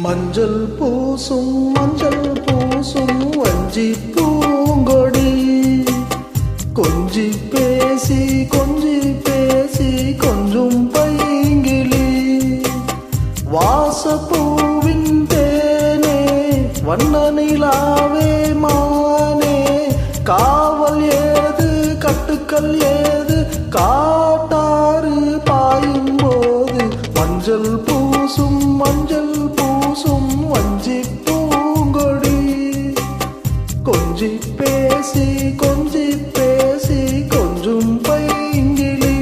மஞ்சள் பூசும் வஞ்சி பூங்கொடி கொஞ்சி பேசி கொஞ்சும் பைங்கிளி வாசப்பூவின் தேனே வண்ண நிலாவே மானே காவல் ஏது கட்டுக்கள் ஏது காட்டாறு பாயும் போது மஞ்சள் பூசும் வஞ்சி பூங்கொடி கொஞ்சி பேசி கொஞ்சும் பைங்கிளி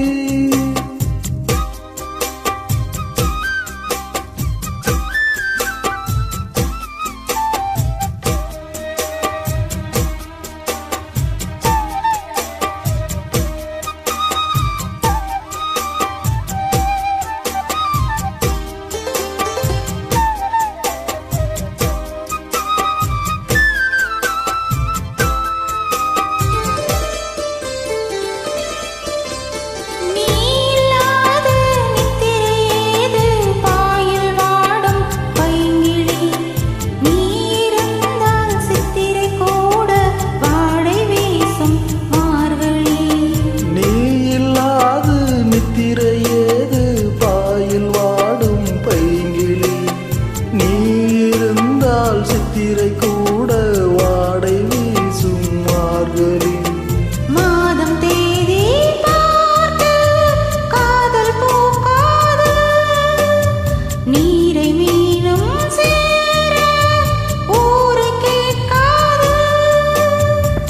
சித்திரை கூட வாடை வீசும் மார்கழி மாதம் தேதி பார்த்து காதல் பூக்காது நீரை மீனும் சேர ஊரை கேட்காது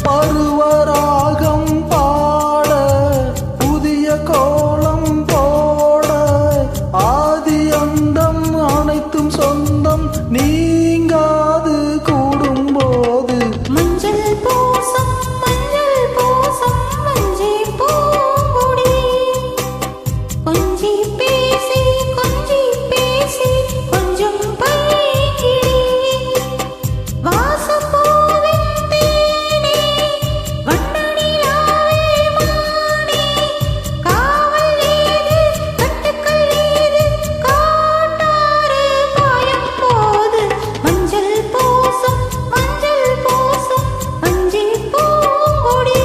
பருவராகம் பாட புதிய கோலம் போட ஆதி அந்தம் அனைத்தும் சொந்தம் நீங்காது கூடும்போது மஞ்சள் பூசும் வஞ்சி பூங்கொடி கொஞ்சி பேசி கொஞ்சம் பைங்கிளி வாசப்பூவின் தேனே வண்ண நிலாவே மானே காவல் ஏது கட்டுக்கள் ஏது காட்டாறு பாயும் போது மஞ்சள் பூசும் வஞ்சி பூங்கொடி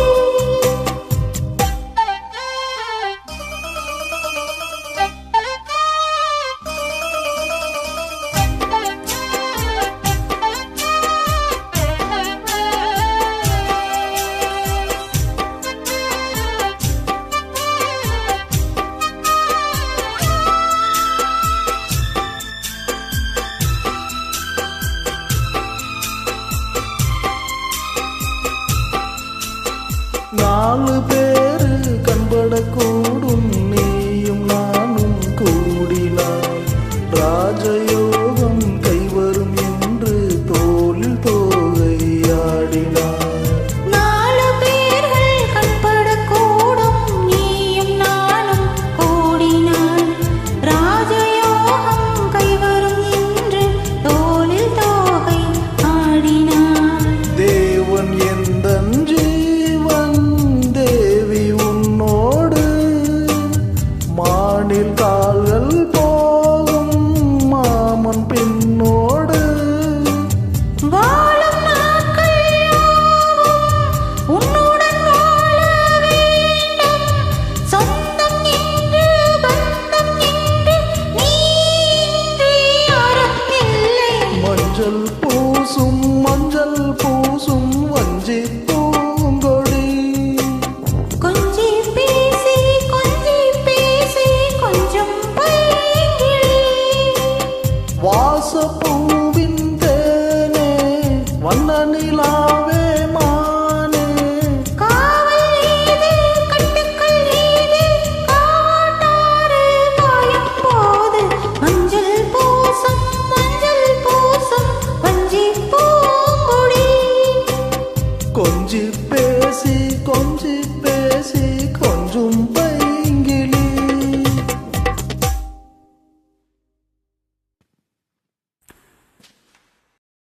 நாலு பேரு கண்படக்கூடும் நீயும் நானும் கூடினார் ராஜயோகம் கைவரும் என்று தோளில் தோகையாடினார் நாலு பேர்கள் கண்படக்கூடும் நீயும் நானும் கூடினான் ராஜயோகம் கைவரும் என்று தோளில் தோகை ஆடினான் தேவன் எந்தன் ஜீவன் தேவி உன்னோடு மானில் கால்கள் போகும் மாமன் பின்னோடு வாழும் நாட்கள் யாவும் உன்னுடன் வாழ வேண்டும் சொந்தம் என்று பந்தம் என்று நீ இன்றி யாரும் இல்லை மஞ்சள் பூசும் வஞ்சி பூங்கொடி கொஞ்சி பேசி கொஞ்சம் பைங்கிளி வாசப்பூவின் தேனே வண்ண நிலாவே மானே காவல் ஏது கட்டுக்கள் ஏது காட்டாறு பாயும் போது மஞ்சள் பூசும் வஞ்சி பூங்கொடி கொஞ்சி பேசி